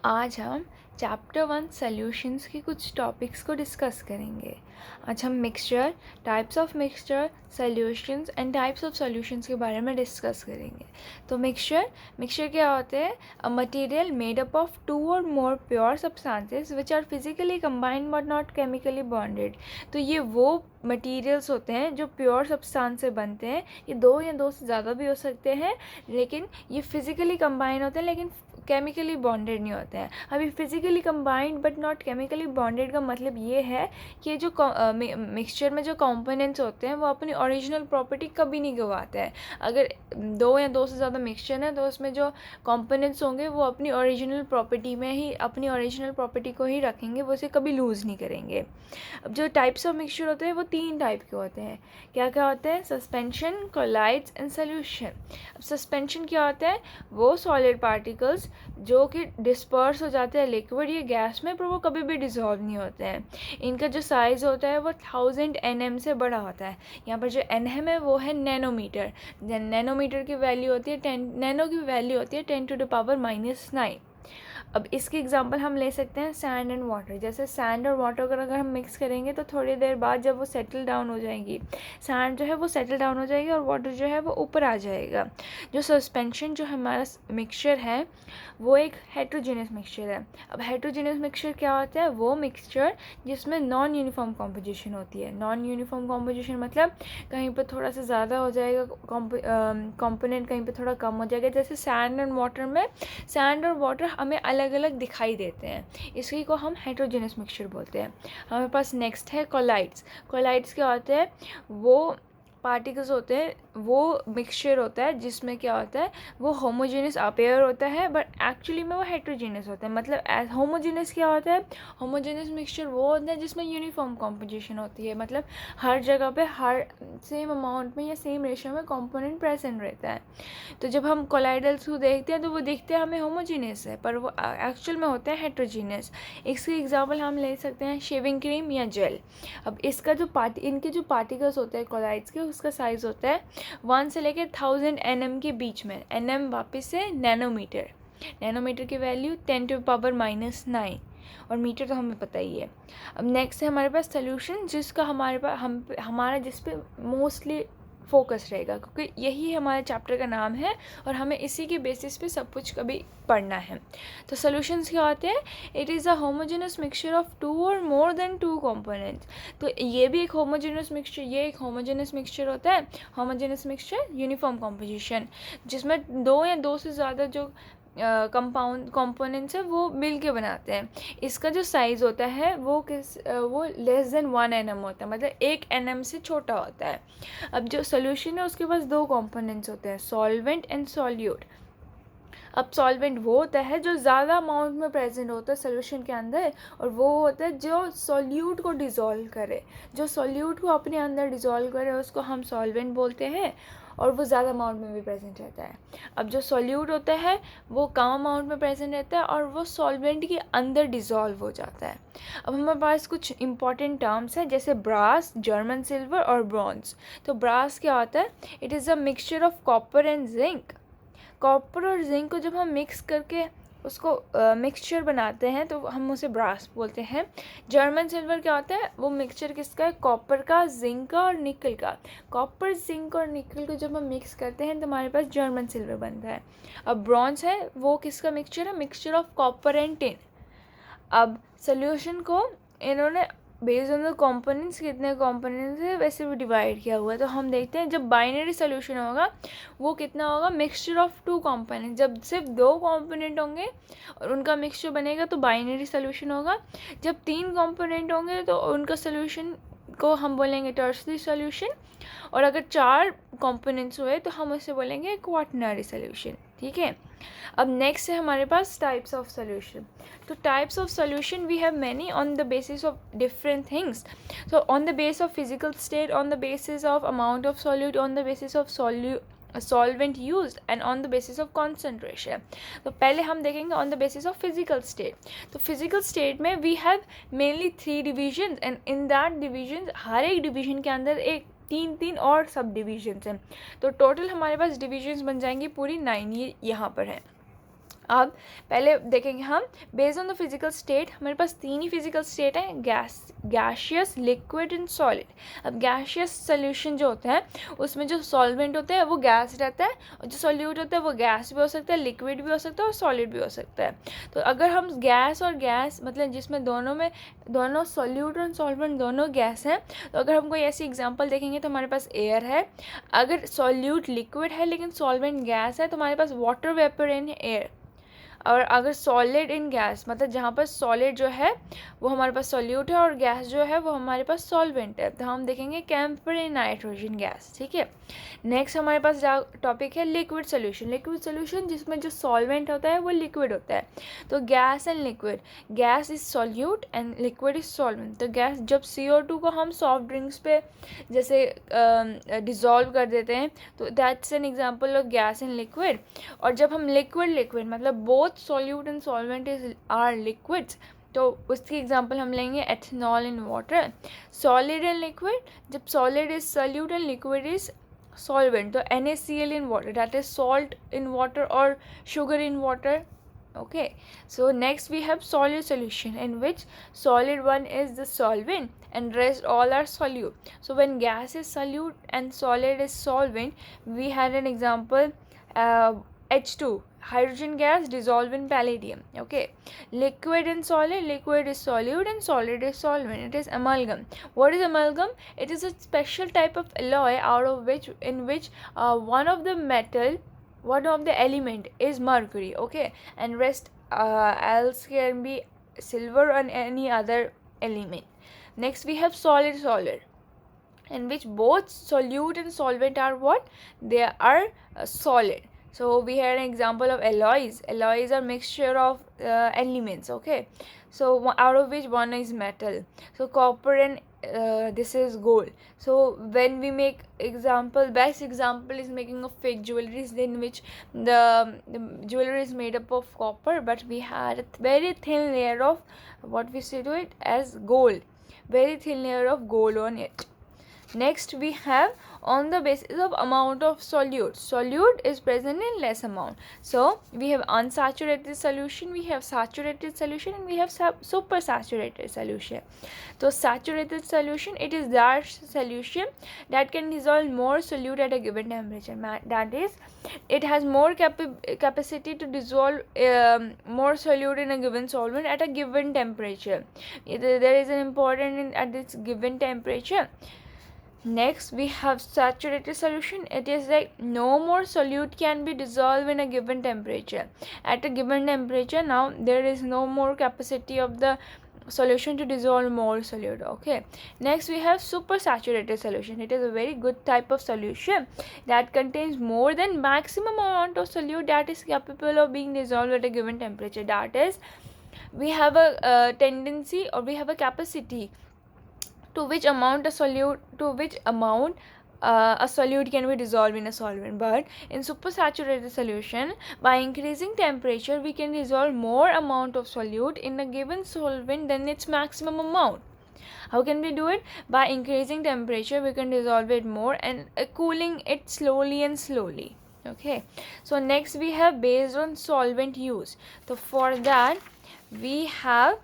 आज हम chapter 1 solutions के कुछ टॉपिक्स को डिस्कस करेंगे। आज हम mixture, types of mixture, solutions and types of solutions के बारे में डिस्कस करेंगे। तो मिक्सचर क्या होते हैं? A material made up of 2 or more pure substances which are physically combined but not chemically bonded. तो ये वो मटेरियल्स होते हैं जो प्योर सब्सटेंस से बनते हैं। ये दो या दो से ज़्यादा भी हो सकते हैं, लेकिन ये फिज़िकली कंबाइन होते हैं लेकिन केमिकली बॉन्डेड नहीं होते हैं। अभी physically combined but not chemically bonded का मतलब ये है कि जो मिक्सचर में जो कंपोनेंट्स होते हैं वो अपनी ओरिजिनल प्रॉपर्टी कभी नहीं गंवाते हैं। अगर दो या दो से ज़्यादा मिक्सचर है तो उसमें जो कंपोनेंट्स होंगे वो अपनी ओरिजिनल प्रॉपर्टी में ही अपनी ओरिजिनल प्रॉपर्टी को ही रखेंगे, वो उसे कभी लूज़ नहीं करेंगे। अब जो टाइप्स ऑफ मिक्सचर होते हैं वो 3 टाइप के होते हैं। क्या क्या होते हैं? Suspension, colloids and solution. अब सस्पेंशन क्या होता है? वो सॉलिड पार्टिकल्स जो कि डिस्पर्स हो जाते हैं लिक्विड या गैस में, पर वो कभी भी डिज़ोल्व नहीं होते हैं। इनका जो साइज़ होता है वो 1000 nm से बड़ा होता है। यहाँ पर जो nm है वो है नैनोमीटर। नैनोमीटर की वैल्यू होती है 10, नैनो की वैल्यू होती है 10⁻⁹। अब इसकी एग्जांपल हम ले सकते हैं सैंड एंड वाटर। जैसे सैंड और वाटर को अगर हम मिक्स करेंगे तो थोड़ी देर बाद जब वो सेटल डाउन हो जाएंगी, सैंड जो है वो सेटल डाउन हो जाएगी और वाटर जो है वो ऊपर आ जाएगा। जो सस्पेंशन जो हमारा मिक्सचर है वो एक हेट्रोजेनियस मिक्सचर है। अब हेट्रोजेनियस मिक्सचर क्या होता है? वो मिक्सचर जिसमें नॉन यूनिफॉर्म कॉम्पोजिशन होती है। नॉन यूनिफॉर्म कॉम्पोजिशन मतलब कहीं पर थोड़ा सा ज़्यादा हो जाएगा कंपोनेंट, कहीं पर थोड़ा कम हो जाएगा। जैसे सैंड एंड वाटर में सैंड और वाटर हमें अलग अलग दिखाई देते हैं, इसी को हम हेट्रोजेनियस मिक्सचर बोलते हैं। हमारे पास नेक्स्ट है कोलाइड्स। कोलाइड्स क्या होते हैं? वो पार्टिकल्स होते हैं, वो मिक्सचर होता है जिसमें क्या होता है, वो होमोजेनियस अपेयर होता है बट एक्चुअली में वो हेट्रोजेनियस होता है। मतलब होमोजेनियस क्या होता है? होमोजेनियस मिक्सचर वो होता है जिसमें यूनिफॉर्म कॉम्पोजिशन होती है, मतलब हर जगह पे हर सेम अमाउंट में या सेम रेशियो में कंपोनेंट प्रेजेंट रहता है। तो जब हम कोलाइडल्स को देखते हैं तो वो दिखते हैं हमें होमोजीनियस है, पर वो एक्चुअल में होते हैं हेट्रोजीनियस। इसकी एग्जांपल हम ले सकते हैं शेविंग क्रीम या जेल। अब इसका जो इनके जो पार्टिकल्स होते हैं कोलाइड्स के, उसका साइज़ होता है 1 से लेकर 1000 nm के बीच में। nm वापस से नैनोमीटर। नैनोमीटर की वैल्यू 10⁻⁹ और मीटर तो हमें पता ही है। अब नेक्स्ट है हमारे पास सोल्यूशन, जिसका हमारा जिस पे मोस्टली फोकस रहेगा, क्योंकि यही हमारे चैप्टर का नाम है और हमें इसी के बेसिस पे सब कुछ कभी पढ़ना है। तो सॉल्यूशंस क्या होते हैं? It is a homogeneous mixture of 2 or more than 2 components. तो ये भी एक होमोजेनस मिक्सचर, ये एक होमोजेनस मिक्सचर होता है। होमोजेनस मिक्सचर यूनिफॉर्म कॉम्पोजिशन, जिसमें दो या दो से ज़्यादा जो कंपोनेंट्स है वो मिल के बनाते हैं। इसका जो साइज़ होता है वो लेस देन 1 nm होता है, मतलब 1 nm से छोटा होता है। अब जो सोल्यूशन है उसके पास 2 कंपोनेंट्स होते हैं, सॉल्वेंट एंड सॉल्यूट। अब सॉल्वेंट वो होता है जो ज़्यादा अमाउंट में प्रेजेंट होता है सोल्यूशन के अंदर, और वो होता है जो सॉल्यूट को डिज़ोल्व करे। जो सॉल्यूट को अपने अंदर डिज़ोल्व करे उसको हम सॉल्वेंट बोलते हैं, और वो ज़्यादा अमाउंट में भी प्रेजेंट रहता है। अब जो सॉल्यूट होता है वो कम अमाउंट में प्रेजेंट रहता है और वो सॉल्वेंट के अंदर डिज़ोल्व हो जाता है। अब हमारे पास कुछ इंपॉर्टेंट टर्म्स हैं, जैसे ब्रास, जर्मन सिल्वर और ब्रॉन्ज। तो ब्रास क्या होता है? It is a mixture of copper and zinc. Copper और जिंक को जब हम मिक्स करके उसको मिक्सचर बनाते हैं तो हम उसे ब्रास बोलते हैं। जर्मन सिल्वर क्या होता है? वो मिक्सचर किसका है? कॉपर का, जिंक का और निकल का। कॉपर, जिंक और निकल को जब हम मिक्स करते हैं तो हमारे पास जर्मन सिल्वर बनता है। अब ब्रॉन्ज है, वो किसका मिक्सचर है? Mixture of copper and tin. अब सोल्यूशन को इन्होंने बेस्ड ऑन द कंपोनेंट्स, कितने कंपोनेंट्स है वैसे भी डिवाइड किया हुआ है। तो हम देखते हैं जब बाइनरी सोल्यूशन होगा वो कितना होगा? Mixture of 2 component. जब सिर्फ 2 कंपोनेंट होंगे और उनका मिक्सचर बनेगा तो बाइनरी सोल्यूशन होगा। जब 3 कंपोनेंट होंगे तो उनका सोल्यूशन को हम बोलेंगे टर्शरी सोल्यूशन, और अगर 4 कंपोनेंट्स हुए तो हम उसे बोलेंगे क्वाटरनरी सोल्यूशन। ठीक है। अब नेक्स्ट है हमारे पास टाइप्स ऑफ सोल्यूशन। तो types of solution we have many on the basis of different things. So on the basis of physical state, on the basis of amount of solute, on the basis of solvent used and on the basis of concentration. तो पहले हम देखेंगे on the basis of physical state. तो physical state में we have mainly 3 divisions and in that divisions हर एक division के अंदर एक 3 और सब डिविजन्स हैं। तो टोटल हमारे पास डिविजन्स बन जाएंगी पूरी 9, ये यहाँ पर है। अब पहले देखेंगे हम based on the physical state, हमारे पास 3 ही फिजिकल स्टेट हैं, गैशियस, लिक्विड एंड सॉलिड। अब गैशियस सोल्यूशन जो होता है उसमें जो सॉल्वेंट होता है वो गैस रहता है, और जो सॉल्यूट होता है वो गैस भी हो सकता है, लिक्विड भी हो सकता है और सॉलिड भी हो सकता है। तो अगर हम गैस और गैस मतलब जिसमें दोनों सॉल्यूट और सॉल्वेंट दोनों गैस हैं, तो अगर हम कोई ऐसी एग्जांपल देखेंगे तो हमारे पास एयर है। अगर सॉल्यूट लिक्विड है लेकिन सॉल्वेंट गैस है तो हमारे पास वाटर वेपर इन एयर। और अगर सॉलिड इन गैस मतलब जहाँ पर सॉलिड जो है वो हमारे पास सॉल्यूट है और गैस जो है वो हमारे पास सॉल्वेंट है, तो हम देखेंगे कैम्फर इन नाइट्रोजन गैस। ठीक है, नेक्स्ट हमारे पास टॉपिक है लिक्विड सोल्यूशन। लिक्विड सोल्यूशन जिसमें जो सॉल्वेंट होता है वो लिक्विड होता है। तो gas and liquid, gas is solute and liquid is solvent. तो गैस जब CO2 को हम सॉफ्ट ड्रिंक्स पे जैसे डिज़ोल्व कर देते हैं तो that's an example of gas and liquid. और जब हम लिक्विड मतलब both solute and solvent is are liquids, तो उसकी एग्जांपल हम लेंगे ethanol in water. Solid and liquid, जब solid is solute and liquid is solvent, so NaCl in water, that is salt in water or sugar in water. Okay, so next we have solid solution in which solid one is the solvent and rest all are solute. So when gas is solute and solid is solvent, we had an example, H2, hydrogen gas dissolved in palladium. Okay, liquid and solid, liquid is solute and solid is solvent, it is amalgam. What is amalgam? It is a special type of alloy out of which one of the element is mercury. Okay, and rest else can be silver and any other element. Next we have solid in which both solute and solvent are what? They are solid. So we had an example of alloys. Alloys are mixture of elements. Okay, so out of which one is metal. So copper and this is gold. So when we make best example is making of fake jewelry, in which the jewelry is made up of copper, but we had a very thin layer of what we say to it as gold, very thin layer of gold on it. Next we have on the basis of amount of solute is present in less amount. So we have unsaturated solution, we have saturated solution, and we have supersaturated solution. So saturated solution, it is that solution that can dissolve more solute at a given temperature. That is, it has more capacity to dissolve more solute in a given solvent at a given temperature. There is an important at this given temperature. Next we have saturated solution. It is like no more solute can be dissolved in a given temperature. At a given temperature, now there is no more capacity of the solution to dissolve more solute. Okay, next we have supersaturated solution. It is a very good type of solution that contains more than maximum amount of solute that is capable of being dissolved at a given temperature. That is, we have a tendency, or we have a capacity to which amount a solute can be dissolved in a solvent. But in supersaturated solution, by increasing temperature, we can dissolve more amount of solute in a given solvent than its maximum amount. How can we do it? By increasing temperature, we can dissolve it more and cooling it slowly and slowly. Okay, so next we have based on solvent use. So for that we have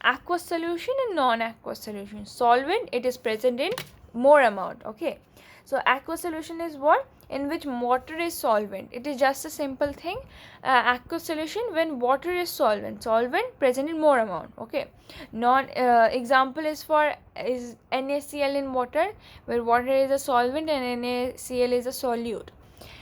aqueous solution and non-aqueous solution. Solvent, it is present in more amount. Okay, so aqueous solution is what? In which water is solvent. It is just a simple thing. Aqueous solution when water is solvent present in more amount. Okay, example is NaCl in water, where water is a solvent and NaCl is a solute.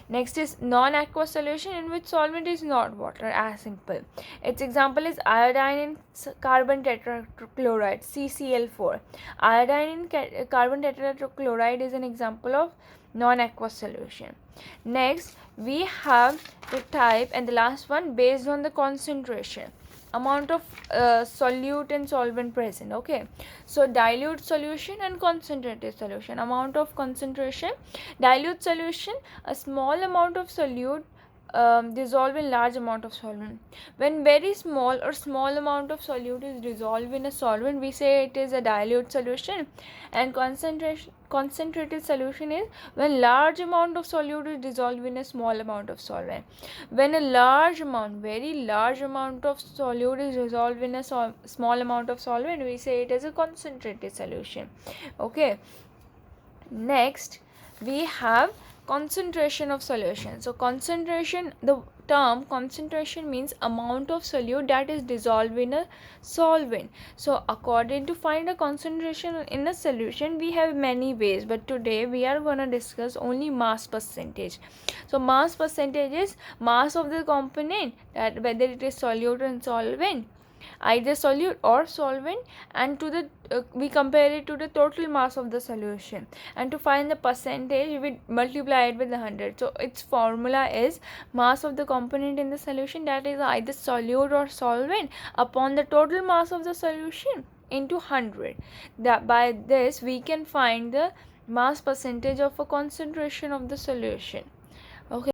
Next is non-aqueous solution in which solvent is not water, as simple. Its example is iodine in carbon tetrachloride, CCl4. Iodine in carbon tetrachloride is an example of non-aqueous solution. Next we have the type, and the last one based on the concentration, amount of solute and solvent present. Okay, so dilute solution and concentrated solution. Amount of concentration, dilute solution, a small amount of solute dissolve in large amount of solvent. When very small or small amount of solute is dissolved in a solvent, we say it is a dilute solution. And concentrated solution is when large amount of solute is dissolved in a small amount of solvent. When a large amount, very large amount of solute is dissolved in a small amount of solvent, we say it is a concentrated solution. Okay. Next, we have concentration of solution. So concentration, the term concentration means amount of solute that is dissolved in a solvent. So according to find a concentration in a solution, we have many ways, but today we are going to discuss only mass percentage. So mass percentage is mass of the component, that whether it is solute or solvent, either solute or solvent, and to the we compare it to the total mass of the solution, and to find the percentage we multiply it with 100. So its formula is mass of the component in the solution, that is either solute or solvent, upon the total mass of the solution into 100. That by this we can find the mass percentage of a concentration of the solution.